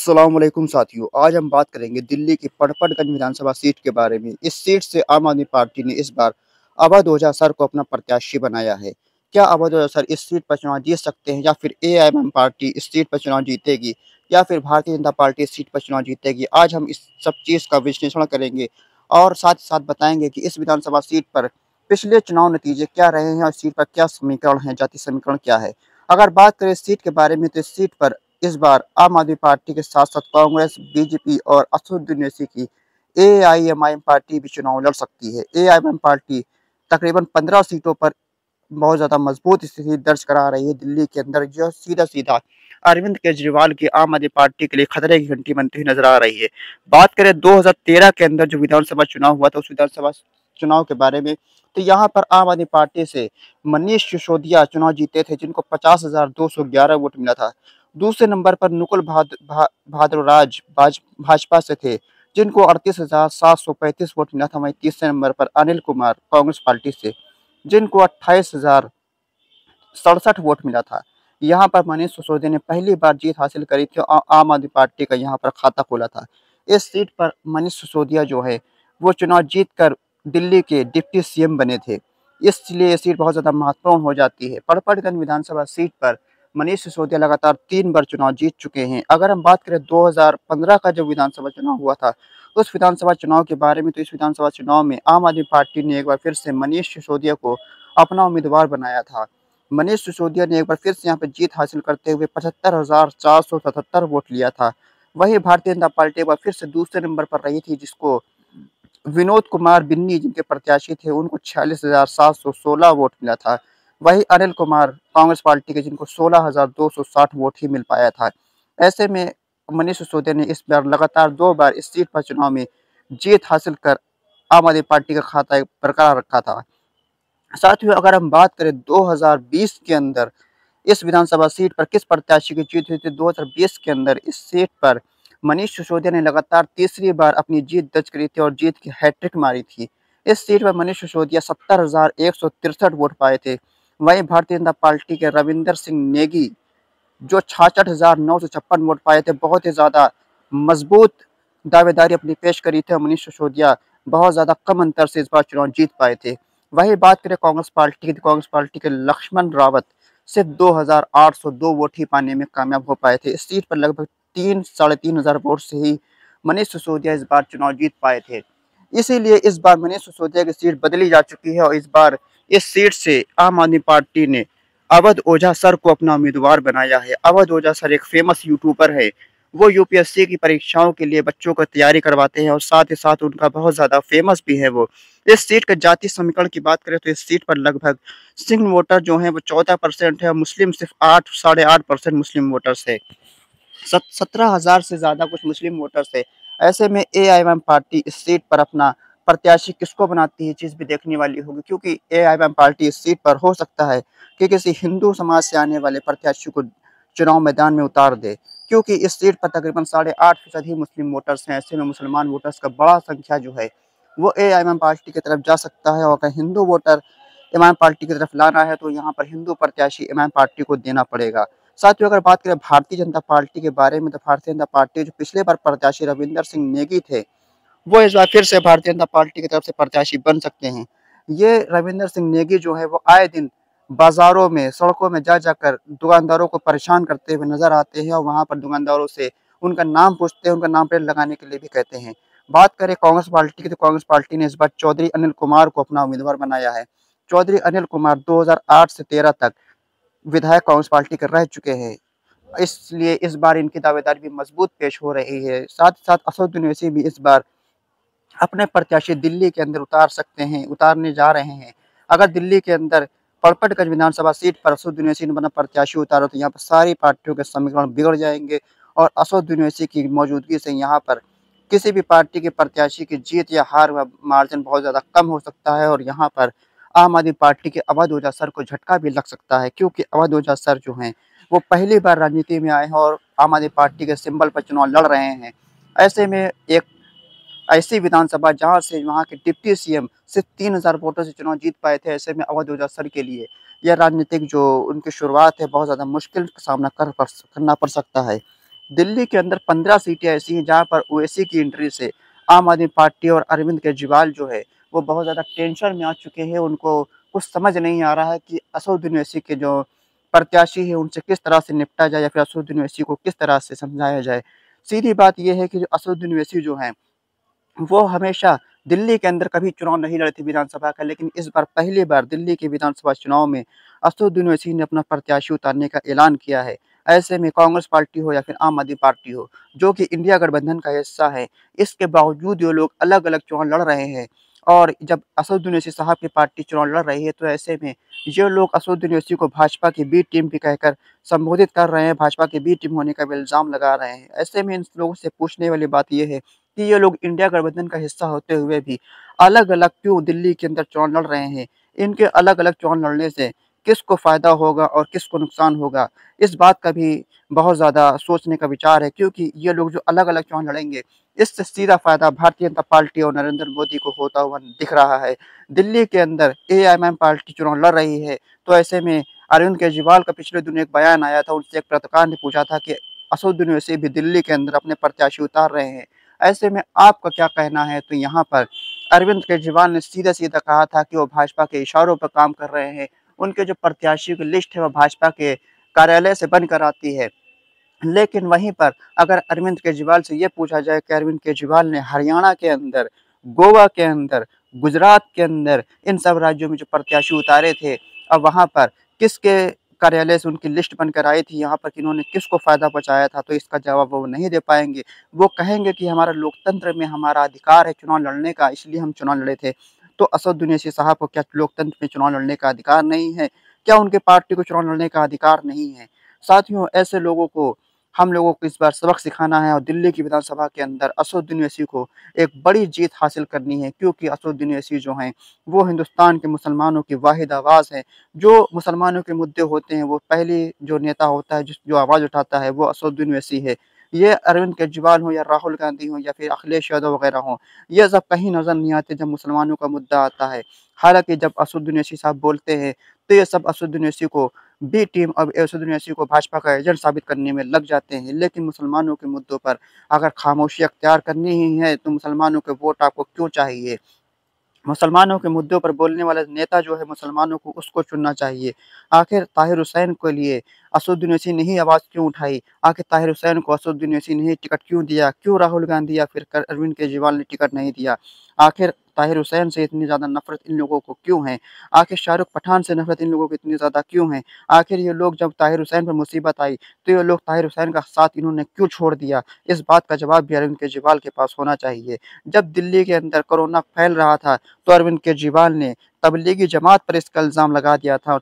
अस्सलाम वालेकुम साथियों। आज हम बात करेंगे दिल्ली की पड़पड़गंज विधानसभा सीट के बारे में। इस सीट से आम आदमी पार्टी ने इस बार अवध ओझा सर को अपना प्रत्याशी बनाया है। क्या अवध ओझा सर इस सीट पर चुनाव जीत सकते हैं या फिर एआईएमआईएम पार्टी इस सीट पर चुनाव जीतेगी या फिर भारतीय जनता पार्टी इस सीट पर चुनाव जीतेगी? आज हम इस सब चीज़ का विश्लेषण करेंगे और साथ ही साथ बताएंगे कि इस विधानसभा सीट पर पिछले चुनाव नतीजे क्या रहे हैं और सीट पर क्या समीकरण है, जाति समीकरण क्या है। अगर बात करें इस सीट के बारे में तो इस सीट पर इस बार आम आदमी पार्टी के साथ-साथ कांग्रेस, बीजेपी और असदुद्दीन ओवैसी की एआईएमआईएम पार्टी भी चुनाव लड़ सकती है। एआईएमआईएम पार्टी तकरीबन 15 सीटों पर बहुत ज़्यादा मजबूत स्थिति दर्ज करा रही है दिल्ली के अंदर, जो सीधा-सीधा अरविंद केजरीवाल की आम आदमी पार्टी के लिए खतरे की घंटी बनती हुई नजर आ रही है। बात करें 2013 के अंदर जो विधानसभा चुनाव हुआ था, उस विधानसभा चुनाव के बारे में, तो यहाँ पर आम आदमी पार्टी से मनीष सिसोदिया चुनाव जीते थे, जिनको 50,211 वोट मिला था। दूसरे नंबर पर नुकुल भाद्रराज भाजपा से थे, जिनको 38,735 वोट मिला था। वहीं तीसरे नंबर पर अनिल कुमार कांग्रेस पार्टी से, जिनको 28,067 वोट मिला था। यहाँ पर मनीष सिसोदिया ने पहली बार जीत हासिल करी थी और आम आदमी पार्टी का यहाँ पर खाता खोला था। इस सीट पर मनीष सिसोदिया जो है वो चुनाव जीतकर दिल्ली के डिप्टी सीएम बने थे, इसलिए ये सीट बहुत ज़्यादा महत्वपूर्ण हो जाती है। पड़पड़गंज विधानसभा सीट पर मनीष सिसोदिया लगातार 3 बार चुनाव जीत चुके हैं। अगर हम बात करें 2015 का जो विधानसभा चुनाव हुआ था, उस विधानसभा चुनाव के बारे में, तो इस विधानसभा चुनाव में आम आदमी पार्टी ने एक बार फिर से मनीष सिसोदिया को अपना उम्मीदवार बनाया था। मनीष सिसोदिया ने एक बार फिर से यहाँ पे जीत हासिल करते हुए 75,477 वोट लिया था। वहीं भारतीय जनता पार्टी एक बार फिर से दूसरे नंबर पर रही थी, जिसको विनोद कुमार बिन्नी जिनके प्रत्याशी थे, उनको 46,716 वोट मिला था। वहीं अनिल कुमार कांग्रेस पार्टी के, जिनको 16,260 वोट ही मिल पाया था। ऐसे में मनीष सिसोदिया ने इस बार लगातार 2 बार इस सीट पर चुनाव में जीत हासिल कर आम आदमी पार्टी का खाता बरकरार रखा था। साथियों, अगर हम बात करें 2020 के अंदर इस विधानसभा सीट पर किस प्रत्याशी की जीत हुई थी, 2020 के अंदर इस सीट पर मनीष सिसोदिया ने लगातार तीसरी बार अपनी जीत दर्ज करी थी और जीत की हैट्रिक मारी थी। इस सीट पर मनीष सिसोदिया 70,163 वोट पाए थे। वहीं भारतीय जनता पार्टी के रविंदर सिंह नेगी जो 66,956 वोट पाए थे, बहुत ही ज़्यादा मजबूत दावेदारी अपनी पेश करी थी और मनीष सिसोदिया बहुत ज़्यादा कम अंतर से इस बार चुनाव जीत पाए थे। वहीं बात करें कांग्रेस पार्टी की, तो कांग्रेस पार्टी के लक्ष्मण रावत सिर्फ 2,802 वोट ही पाने में कामयाब हो पाए थे। इस सीट पर लगभग 3 साढ़े 3 हज़ार वोट से ही मनीष सिसोदिया इस बार चुनाव जीत पाए थे। इसीलिए इस बार मनीष सिसोदिया की सीट बदली जा चुकी है और इस बार इस सीट से आम आदमी पार्टी ने अवध ओझा सर को अपना उम्मीदवार बनाया है। अवध ओझा सर एक फेमस यूट्यूबर है। वो यूपीएससी की परीक्षाओं के लिए बच्चों को तैयारी करवाते हैं और साथ ही साथ उनका बहुत ज़्यादा फेमस भी है वो। इस सीट के जाति समीकरण की बात करें तो इस सीट पर लगभग सिंध वोटर जो हैं वो 14% है और मुस्लिम सिर्फ 8 साढ़े 8% मुस्लिम वोटर्स है। 17,000 से ज़्यादा कुछ मुस्लिम वोटर्स है। ऐसे में एआईएमआईएम पार्टी इस सीट पर अपना प्रत्याशी किसको बनाती है, चीज़ भी देखने वाली होगी, क्योंकि एआईएमआईएम पार्टी इस सीट पर हो सकता है कि किसी हिंदू समाज से आने वाले प्रत्याशी को चुनाव मैदान में उतार दे, क्योंकि इस सीट पर तकरीबन 8.5% ही मुस्लिम वोटर्स हैं। ऐसे में मुसलमान वोटर्स का बड़ा संख्या जो है वो एआईएमआईएम पार्टी की तरफ जा सकता है और अगर हिंदू वोटर इमाम पार्टी की तरफ लाना है तो यहाँ पर हिंदू प्रत्याशी इमाम पार्टी को देना पड़ेगा। साथियों, अगर बात करें भारतीय जनता पार्टी के बारे में, तो भारतीय जनता पार्टी जो पिछले बार प्रत्याशी रविंदर सिंह नेगी थे, वो इस बार फिर से भारतीय जनता पार्टी की तरफ से प्रत्याशी बन सकते हैं। ये रविंदर सिंह नेगी जो है वो आए दिन बाजारों में, सड़कों में जा जाकर दुकानदारों को परेशान करते हुए नजर आते हैं और वहां पर दुकानदारों से उनका नाम पूछते हैं, उनका नाम प्लेट लगाने के लिए भी कहते हैं। बात करें कांग्रेस पार्टी की, तो कांग्रेस पार्टी ने इस बार चौधरी अनिल कुमार को अपना उम्मीदवार बनाया है। चौधरी अनिल कुमार 2008 से 13 तक विधायक कांग्रेस पार्टी के रह चुके हैं, इसलिए इस बार इनकी दावेदारी भी मजबूत पेश हो रही है। साथ ही साथ असदुद्दीन ओवैसी भी इस बार अपने प्रत्याशी दिल्ली के अंदर उतारने जा रहे हैं। अगर दिल्ली के अंदर पड़पड़गंज विधानसभा सीट पर असदुद्दीन ओवैसी ने अपना प्रत्याशी उतारा तो यहाँ पर सारी पार्टियों के समीकरण बिगड़ जाएंगे और असदुद्दीन ओवैसी की मौजूदगी से यहाँ पर किसी भी पार्टी के प्रत्याशी की जीत या हार का मार्जिन बहुत ज़्यादा कम हो सकता है और यहाँ पर आम आदमी पार्टी के अवध ओझा सर को झटका भी लग सकता है, क्योंकि अवध ओझा सर जो हैं वो पहली बार राजनीति में आए हैं और आम आदमी पार्टी के सिंबल पर चुनाव लड़ रहे हैं। ऐसे में एक ऐसी विधानसभा जहां से वहां के डिप्टी सीएम सिर्फ 3,000 वोटों से चुनाव जीत पाए थे, ऐसे में अवध ओझा सर के लिए यह राजनीतिक जो उनकी शुरुआत है बहुत ज़्यादा मुश्किल का सामना करना पड़ सकता है। दिल्ली के अंदर 15 सीटें ऐसी हैं जहाँ पर ओवैसी की एंट्री से आम आदमी पार्टी और अरविंद केजरीवाल जो है, वो बहुत ज़्यादा टेंशन में आ चुके हैं। उनको कुछ समझ नहीं आ रहा है कि असदुद्दीन ओवैसी के जो प्रत्याशी हैं, उनसे किस तरह से निपटा जाए या फिर असदुद्दीन ओवैसी को किस तरह से समझाया जाए। सीधी बात ये है कि जो असदुद्दीन ओवैसी जो हैं, वो हमेशा दिल्ली के अंदर कभी चुनाव नहीं लड़े थे विधानसभा का, लेकिन इस बार पहली बार दिल्ली के विधानसभा चुनाव में असदुद्दीन ओवैसी ने अपना प्रत्याशी उतारने का ऐलान किया है। ऐसे में कांग्रेस पार्टी हो या फिर आम आदमी पार्टी हो, जो कि इंडिया गठबंधन का हिस्सा है, इसके बावजूद ये लोग अलग-अलग चुनाव लड़ रहे हैं। और जब असदुद्दीन ओवैसी साहब की पार्टी चुनाव लड़ रही है, तो ऐसे में ये लोग असदुद्दीन ओवैसी को भाजपा की बी टीम भी कहकर संबोधित कर रहे हैं, भाजपा की बी टीम होने का भी इल्ज़ाम लगा रहे हैं। ऐसे में इन लोगों से पूछने वाली बात ये है कि ये लोग इंडिया गठबंधन का हिस्सा होते हुए भी अलग-अलग क्यों दिल्ली के अंदर चुनाव लड़ रहे हैं? इनके अलग-अलग चुनाव लड़ने से किसको फ़ायदा होगा और किसको नुकसान होगा? इस बात का भी बहुत ज़्यादा सोचने का विचार है, क्योंकि ये लोग जो अलग-अलग चुनाव लड़ेंगे, इससे सीधा फ़ायदा भारतीय जनता पार्टी और नरेंद्र मोदी को होता हुआ दिख रहा है। दिल्ली के अंदर एआईएमआईएम पार्टी चुनाव लड़ रही है, तो ऐसे में अरविंद केजरीवाल का पिछले दिनों एक बयान आया था, उनसे एक पत्रकार ने पूछा था कि असदुद्दीन ओवैसी भी दिल्ली के अंदर अपने प्रत्याशी उतार रहे हैं। ऐसे में आपका क्या कहना है? तो यहाँ पर अरविंद केजरीवाल ने सीधा-सीधा कहा था कि वो भाजपा के इशारों पर काम कर रहे हैं। उनके जो प्रत्याशियों की लिस्ट है, वो भाजपा के कार्यालय से बनकर आती है। लेकिन वहीं पर अगर अरविंद केजरीवाल से ये पूछा जाए कि अरविंद केजरीवाल ने हरियाणा के अंदर, गोवा के अंदर, गुजरात के अंदर, इन सब राज्यों में जो प्रत्याशी उतारे थे, अब वहाँ पर किसके कार्यालय से उनकी लिस्ट बनकर आई थी, यहाँ पर इन्होंने किसको फ़ायदा पहुँचाया था, तो इसका जवाब वो नहीं दे पाएँगे। वो कहेंगे कि हमारा लोकतंत्र में हमारा अधिकार है चुनाव लड़ने का, इसलिए हम चुनाव लड़े थे। तो असदुद्दीन ओवैसी साहब को क्या लोकतंत्र में चुनाव लड़ने का अधिकार नहीं है? क्या उनके पार्टी को चुनाव लड़ने का अधिकार नहीं है? साथियों, ऐसे लोगों को हम लोगों को इस बार सबक सिखाना है और दिल्ली की विधानसभा के अंदर असदुद्दीन ओवैसी को एक बड़ी जीत हासिल करनी है, क्योंकि असदुद्दीन ओवैसी जो हैं, वो हिंदुस्तान के मुसलमानों की वाहिद आवाज़ है। जो मुसलमानों के मुद्दे होते हैं, वो पहली जो नेता होता है, जो आवाज़ उठाता है, वो असदुद्दीन ओवैसी है। ये अरविंद केजरीवाल हों या राहुल गांधी हों या फिर अखिलेश यादव वगैरह हों, ये सब कहीं नज़र नहीं आते जब मुसलमानों का मुद्दा आता है। हालाँकि जब असदुद्दीन ओवैसी साहब बोलते हैं, तो ये सब असदुद्दीन ओवैसी को बी टीम अब असदुद्दीन ओवैसी को भाजपा का एजेंट साबित करने में लग जाते हैं। लेकिन मुसलमानों के मुद्दों पर अगर खामोशी अख्तियार करनी ही है, तो मुसलमानों के वोट आपको क्यों चाहिए? मुसलमानों के मुद्दों पर बोलने वाला नेता जो है मुसलमानों को, उसको चुनना चाहिए। आखिर ताहिर हुसैन के लिए असदुद्दीन ओवैसी ने ही आवाज़ क्यों उठाई? आखिर ताहिर हुसैन को असदुद्दीन ओवैसी ने ही टिकट क्यों दिया? क्यों राहुल गांधी या फिर अरविंद केजरीवाल ने टिकट नहीं दिया? आखिर ताहिर हुसैन से इतनी ज़्यादा नफ़रत इन लोगों को क्यों है? आखिर शाहरुख पठान से नफ़रत इन लोगों को इतनी ज़्यादा क्यों है? आखिर ये लोग जब ताहिर हुसैन पर मुसीबत आई, तो ये लोग ताहिर हुसैन का साथ इन्होंने क्यों छोड़ दिया? इस बात का जवाब भी अरविंद केजरीवाल के पास होना चाहिए। जब दिल्ली के अंदर कोरोना फैल रहा था, तो अरविंद केजरीवाल ने तबलीगी जमात पर इसका इल्ज़ाम लगा दिया था और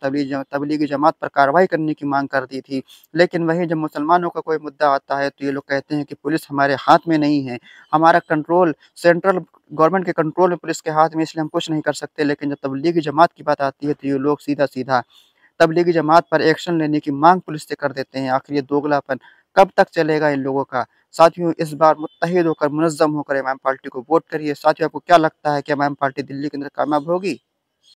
तबलीगी जमात पर कार्रवाई करने की माँग कर दी थी। लेकिन वहीं जब मुसलमानों का कोई मुद्दा आता है, तो ये लोग कहते हैं कि पुलिस हमारे हाथ में नहीं है, हमारा कंट्रोल सेंट्रल गवर्नमेंट के कंट्रोल में पुलिस के हाथ में, इसलिए हम कुछ नहीं कर सकते। लेकिन जब तबलीगी जमात की बात आती है, तो ये लोग सीधा-सीधा तबलीगी जमात पर एक्शन लेने की माँग पुलिस से कर देते हैं। आखिर ये दोगलापन कब तक चलेगा इन लोगों का? साथियों, इस बार मुत्तहिद होकर, मुनज़्ज़म होकर इमाम पार्टी को वोट करिए। साथियों, आपको क्या लगता है कि इमाम पार्टी दिल्ली के अंदर कामयाब होगी?